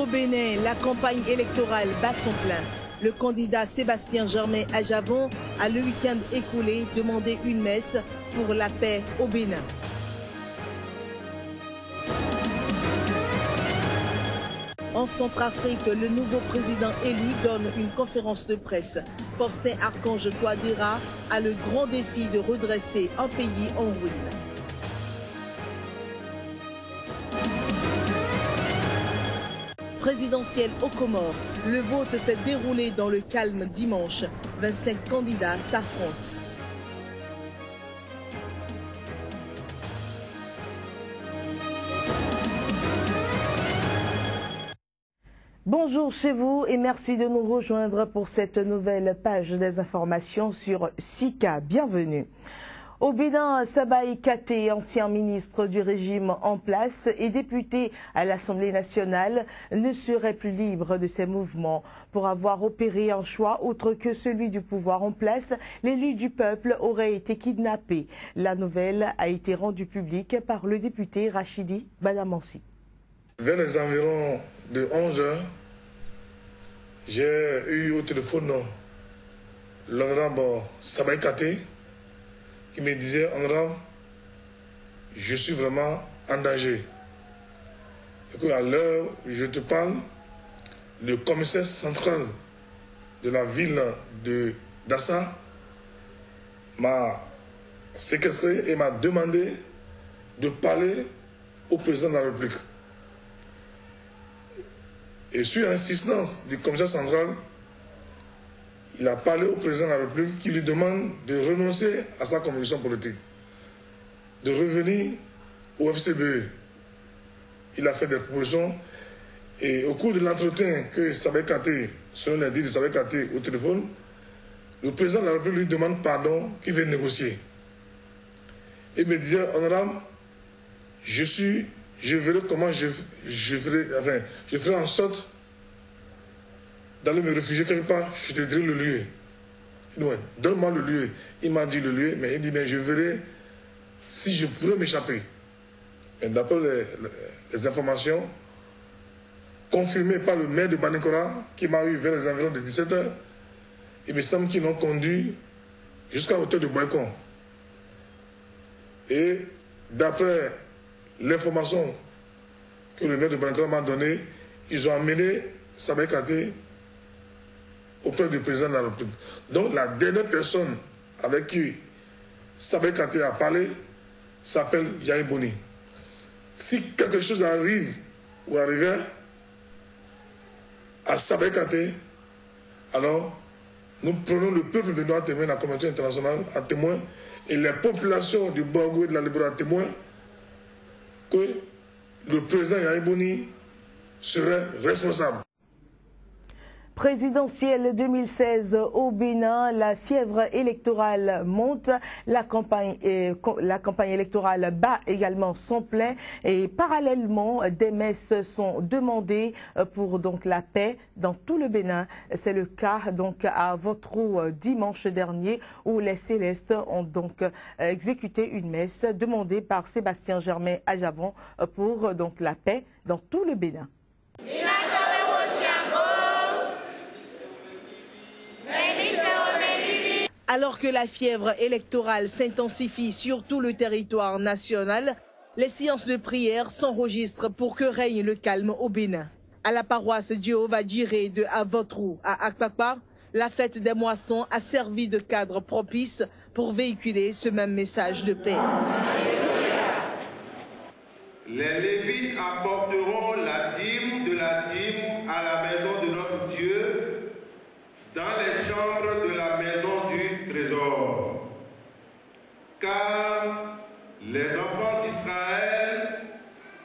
Au Bénin, la campagne électorale bat son plein. Le candidat Sébastien Germain-Ajavon a le week-end écoulé demandé une messe pour la paix au Bénin. En Centrafrique, le nouveau président élu donne une conférence de presse. Faustin Archange Touadéra a le grand défi de redresser un pays en ruine. Présidentielle aux Comores, le vote s'est déroulé dans le calme dimanche. 25 candidats s'affrontent. Bonjour chez vous et merci de nous rejoindre pour cette nouvelle page des informations sur Sika. Bienvenue. Au Bénin, Sabaï Katé, ancien ministre du régime en place et député à l'Assemblée nationale, ne serait plus libre de ses mouvements. Pour avoir opéré un choix autre que celui du pouvoir en place, l'élu du peuple aurait été kidnappé. La nouvelle a été rendue publique par le député Rachidi Badamansi. Vers les environs de 11 h, j'ai eu au téléphone l'honorable Sabaï Katé qui me disait: honorable, je suis vraiment en danger. Et qu'à l'heure où je te parle, le commissaire central de la ville de Dassa m'a séquestré et m'a demandé de parler au président de la République. Et sur l'insistance du commissaire central, il a parlé au président de la République qui lui demande de renoncer à sa conviction politique, de revenir au FCBE. Il a fait des propositions et au cours de l'entretien que Sabaï Katé, selon les dits de Sabaï Katé au téléphone, le président de la République lui demande pardon, qu'il veut négocier. Il me disait: honorable, je verrai comment je ferai en sorte d'aller me réfugier quelque part, je te dirai le lieu. Il dit: donne-moi le lieu. Il m'a dit le lieu, mais il dit: mais je verrai si je pourrais m'échapper. Et d'après les informations confirmées par le maire de Banikora, qui m'a eu vers les environs de 17 h, il me semble qu'ils l'ont conduit jusqu'à la hauteur de Boycon. Et d'après l'information que le maire de Banikora m'a donnée, ils ont amené Sabaï Katé auprès du président de la République. Donc la dernière personne avec qui Sabaï Katé a parlé s'appelle Yahi Boni. Si quelque chose arrive ou arrivait à Sabaï Katé, alors nous prenons le peuple de Noir témoin, la communauté internationale à témoin, et les populations du Borgo et de la Libération à témoin, que le président Yahi Boni serait responsable. Présidentielle 2016 au Bénin, la fièvre électorale monte, la campagne électorale bat également son plein et parallèlement des messes sont demandées pour donc la paix dans tout le Bénin. C'est le cas donc à Votrou dimanche dernier où les Célestes ont donc exécuté une messe demandée par Sébastien Germain-Ajavon pour donc la paix dans tout le Bénin. Alors que la fièvre électorale s'intensifie sur tout le territoire national, les séances de prière s'enregistrent pour que règne le calme au Bénin. À la paroisse Jéhovah Jireh de Avotrou à Akpakpa, la fête des moissons a servi de cadre propice pour véhiculer ce même message de paix. Les Lévites apporteront la dîme à la maison de notre Dieu, dans les chambres de la maison du trésor. Car les enfants d'Israël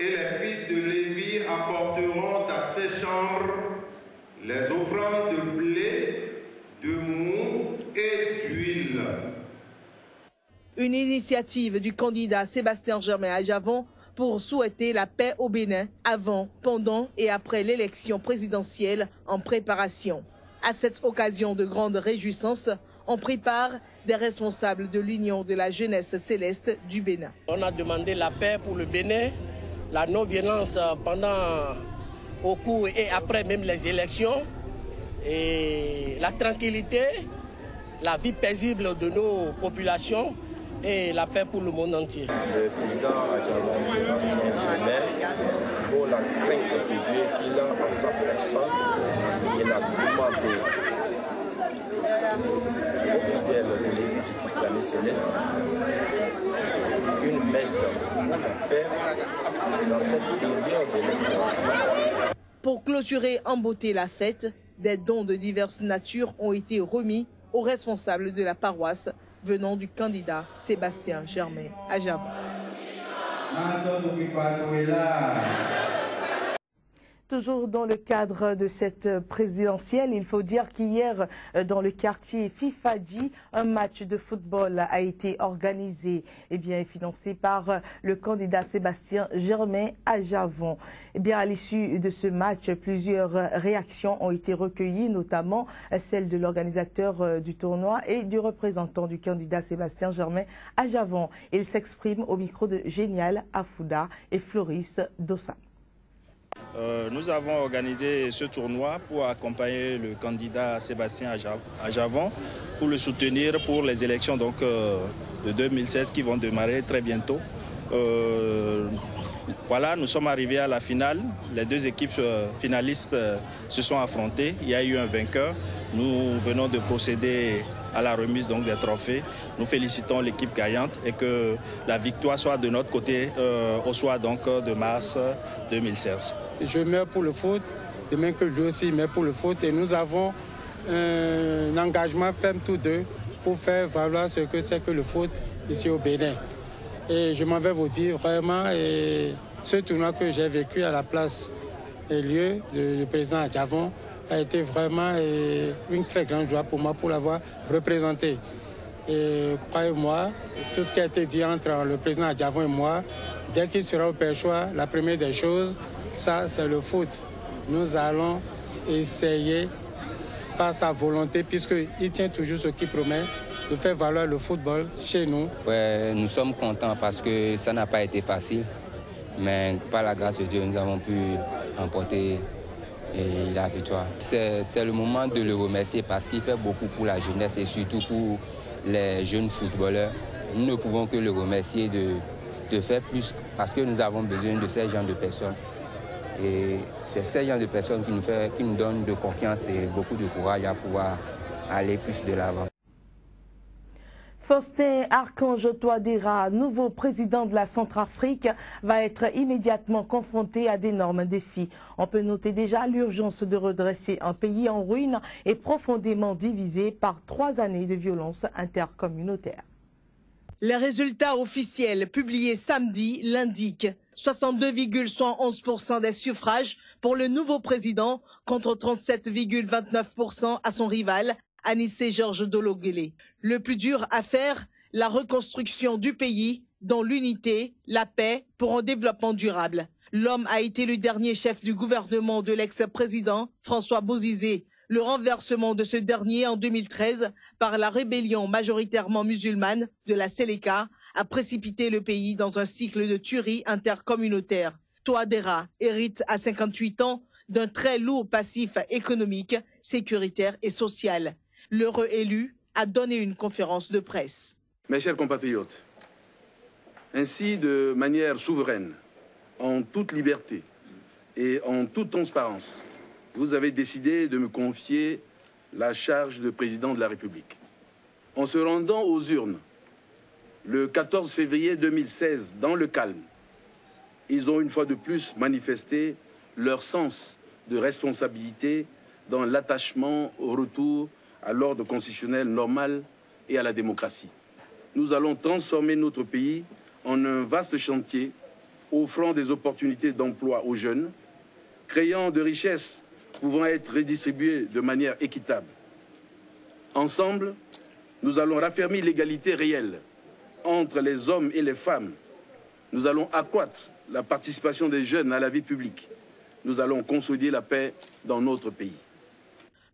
et les fils de Lévi apporteront à ces chambres les offrandes de blé, de mou et d'huile. Une initiative du candidat Sébastien Germain-Ajavon pour souhaiter la paix au Bénin avant, pendant et après l'élection présidentielle en préparation. À cette occasion de grande réjouissance, ont pris part des responsables de l'Union de la jeunesse céleste du Bénin. On a demandé la paix pour le Bénin, la non-violence pendant au cours et après même les élections. Et la tranquillité, la vie paisible de nos populations et la paix pour le monde entier. Le président Adjavon Sébastien Germain, pour la crainte de Dieu qu'il a en sa personne, il a demandé aux fidèles de l'Église du christianisme céleste une messe pour la paix dans cette période électorale. Pour clôturer en beauté la fête, des dons de diverses natures ont été remis aux responsables de la paroisse venant du candidat Sébastien Germain Adjavon. Toujours dans le cadre de cette présidentielle, il faut dire qu'hier, dans le quartier Fifadji, un match de football a été organisé et financé par le candidat Sébastien Germain Adjavon. À l'issue de ce match, plusieurs réactions ont été recueillies, notamment celle de l'organisateur du tournoi et du représentant du candidat Sébastien Germain Adjavon. Il s'exprime au micro de Génial Afouda et Floris Dossa. Nous avons organisé ce tournoi pour accompagner le candidat Sébastien Adjavon, pour le soutenir pour les élections de 2016 qui vont démarrer très bientôt. Voilà, nous sommes arrivés à la finale. Les deux équipes finalistes se sont affrontées. Il y a eu un vainqueur. Nous venons de procéder à la remise des trophées. Nous félicitons l'équipe gagnante et que la victoire soit de notre côté au soir de mars 2016. Je meurs pour le foot, de même que lui aussi meurt pour le foot et nous avons un engagement ferme tous deux pour faire valoir ce que c'est que le foot ici au Bénin. Et je m'en vais vous dire vraiment, ce tournoi que j'ai vécu à la place et lieu du président Adjavon a été vraiment une très grande joie pour moi pour l'avoir représenté. Et croyez-moi, tout ce qui a été dit entre le président Adjavon et moi, dès qu'il sera au perchoir, la première des choses, ça c'est le foot. Nous allons essayer par sa volonté, puisqu'il tient toujours ce qu'il promet, de faire valoir le football chez nous. Ouais, nous sommes contents parce que ça n'a pas été facile, mais par la grâce de Dieu, nous avons pu remporter la victoire. C'est le moment de le remercier parce qu'il fait beaucoup pour la jeunesse et surtout pour les jeunes footballeurs. Nous ne pouvons que le remercier de faire plus parce que nous avons besoin de ces gens de personnes. Et c'est ces gens de personnes qui nous donnent de confiance et beaucoup de courage à pouvoir aller plus de l'avant. Faustin Archange Touadéra, nouveau président de la Centrafrique, va être immédiatement confronté à d'énormes défis. On peut noter déjà l'urgence de redresser un pays en ruine et profondément divisé par 3 années de violence intercommunautaire. Les résultats officiels publiés samedi l'indiquent. 62,111% des suffrages pour le nouveau président contre 37,29% à son rival, Anissé Georges Dologuélé. Le plus dur à faire, la reconstruction du pays dans l'unité, la paix pour un développement durable. L'homme a été le dernier chef du gouvernement de l'ex-président François Bozizé. Le renversement de ce dernier en 2013 par la rébellion majoritairement musulmane de la Séléka a précipité le pays dans un cycle de tueries intercommunautaires. Touadéra hérite à 58 ans d'un très lourd passif économique, sécuritaire et social. L'heureux élu a donné une conférence de presse. Mes chers compatriotes, ainsi de manière souveraine, en toute liberté et en toute transparence, vous avez décidé de me confier la charge de président de la République. En se rendant aux urnes, le 14 février 2016, dans le calme, ils ont une fois de plus manifesté leur sens de responsabilité dans l'attachement au retour à l'ordre constitutionnel normal et à la démocratie. Nous allons transformer notre pays en un vaste chantier offrant des opportunités d'emploi aux jeunes, créant de richesses pouvant être redistribuées de manière équitable. Ensemble, nous allons raffermir l'égalité réelle entre les hommes et les femmes. Nous allons accroître la participation des jeunes à la vie publique. Nous allons consolider la paix dans notre pays.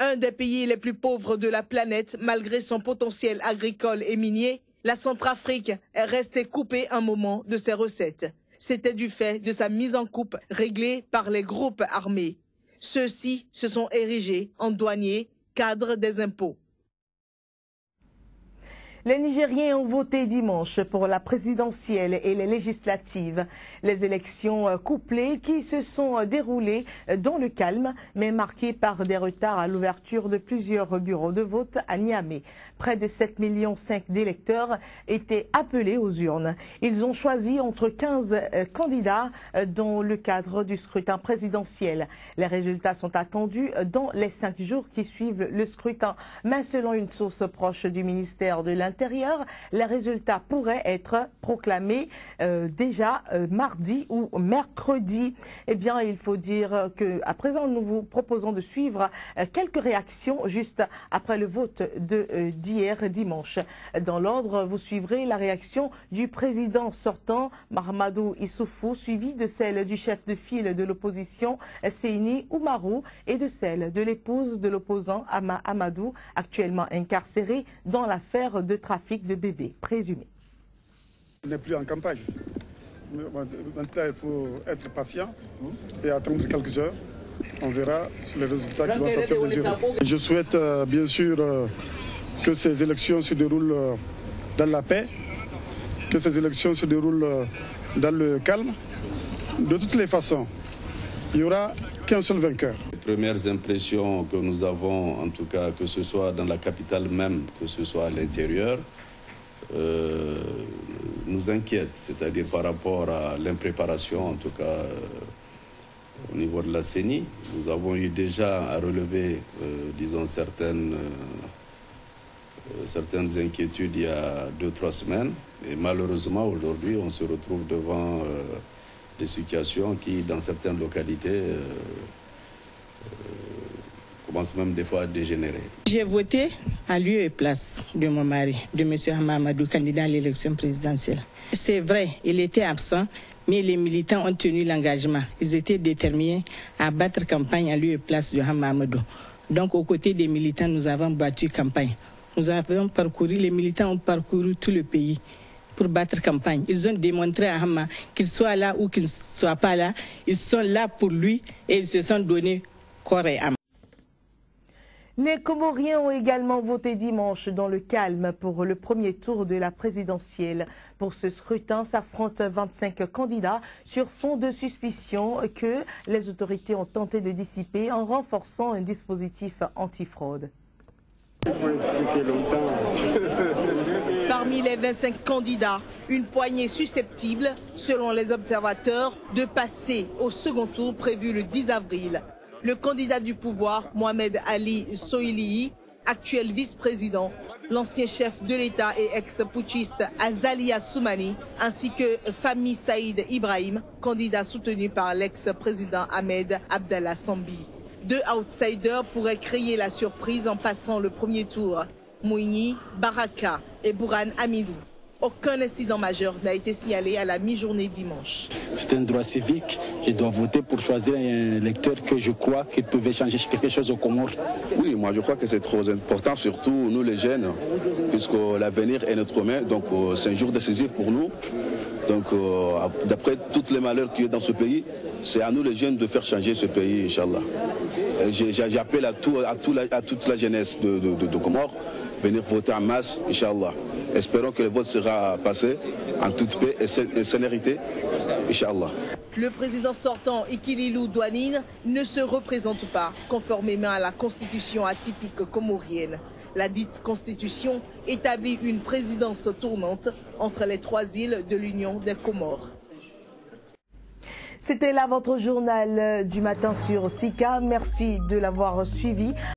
Un des pays les plus pauvres de la planète, malgré son potentiel agricole et minier, la Centrafrique est restée coupée un moment de ses recettes. C'était du fait de sa mise en coupe réglée par les groupes armés. Ceux-ci se sont érigés en douaniers, cadres des impôts. Les Nigériens ont voté dimanche pour la présidentielle et les législatives. Les élections couplées qui se sont déroulées dans le calme, mais marquées par des retards à l'ouverture de plusieurs bureaux de vote à Niamey. Près de 7,5 millions d'électeurs étaient appelés aux urnes. Ils ont choisi entre 15 candidats dans le cadre du scrutin présidentiel. Les résultats sont attendus dans les 5 jours qui suivent le scrutin. Mais selon une source proche du ministère de l'Intérieur, les résultats pourraient être proclamés déjà mardi ou mercredi. Eh bien, il faut dire qu'à présent, nous vous proposons de suivre quelques réactions juste après le vote d'hier dimanche. Dans l'ordre, vous suivrez la réaction du président sortant, Mahamadou Issoufou, suivie de celle du chef de file de l'opposition, Seyni Oumarou, et de celle de l'épouse de l'opposant, Ama Amadou, actuellement incarcéré dans l'affaire de trafic de bébés présumés. On n'est plus en campagne. Maintenant, il faut être patient et attendre quelques heures. On verra les résultats qui vont sortir des urnes. Je souhaite bien sûr que ces élections se déroulent dans la paix, que ces élections se déroulent dans le calme. De toutes les façons, il n'y aura qu'un seul vainqueur. Les premières impressions que nous avons, en tout cas que ce soit dans la capitale même, que ce soit à l'intérieur, nous inquiètent, c'est-à-dire par rapport à l'impréparation, en tout cas au niveau de la CENI. Nous avons eu déjà à relever, disons, certaines inquiétudes il y a 2-3 semaines. Et malheureusement, aujourd'hui, on se retrouve devant des situations qui, dans certaines localités, commencent même des fois à dégénérer. J'ai voté à lieu et place de mon mari, de M. Hamamadou, candidat à l'élection présidentielle. C'est vrai, il était absent, mais les militants ont tenu l'engagement. Ils étaient déterminés à battre campagne à lieu et place de Hamamadou. Donc, aux côtés des militants, nous avons battu campagne. Nous avons parcouru, les militants ont parcouru tout le pays pour battre campagne. Ils ont démontré à Hama qu'il soit là ou qu'il ne soit pas là, ils sont là pour lui et ils se sont donnés corps et âme. Les Comoriens ont également voté dimanche dans le calme pour le premier tour de la présidentielle. Pour ce scrutin, s'affrontent 25 candidats sur fond de suspicion que les autorités ont tenté de dissiper en renforçant un dispositif antifraude. Parmi les 25 candidats, une poignée susceptible, selon les observateurs, de passer au second tour prévu le 10 avril. Le candidat du pouvoir, Mohamed Ali Soilihi, actuel vice-président, l'ancien chef de l'État et ex-putschiste Azalia Soumani, ainsi que Fami Saïd Ibrahim, candidat soutenu par l'ex-président Ahmed Abdallah Sambi. 2 outsiders pourraient créer la surprise en passant le premier tour. Mouini, Baraka et Bourhan Amidou. Aucun incident majeur n'a été signalé à la mi-journée dimanche. C'est un droit civique. Je dois voter pour choisir un électeur que je crois qu'il pouvait changer quelque chose aux Comores. Oui, moi je crois que c'est trop important, surtout nous les jeunes, puisque l'avenir est notre main. Donc c'est un jour décisif pour nous. Donc d'après tous les malheurs qu'il y a dans ce pays, c'est à nous les jeunes de faire changer ce pays, Inch'Allah. J'appelle à toute la jeunesse de Comores venir voter en masse, Inch'Allah. Espérons que le vote sera passé en toute paix et sérénité, Inch'Allah. Le président sortant, Ikililou Douanine, ne se représente pas, conformément à la constitution atypique comorienne. La dite constitution établit une présidence tournante entre les 3 îles de l'Union des Comores. C'était là votre journal du matin sur Sika. Merci de l'avoir suivi.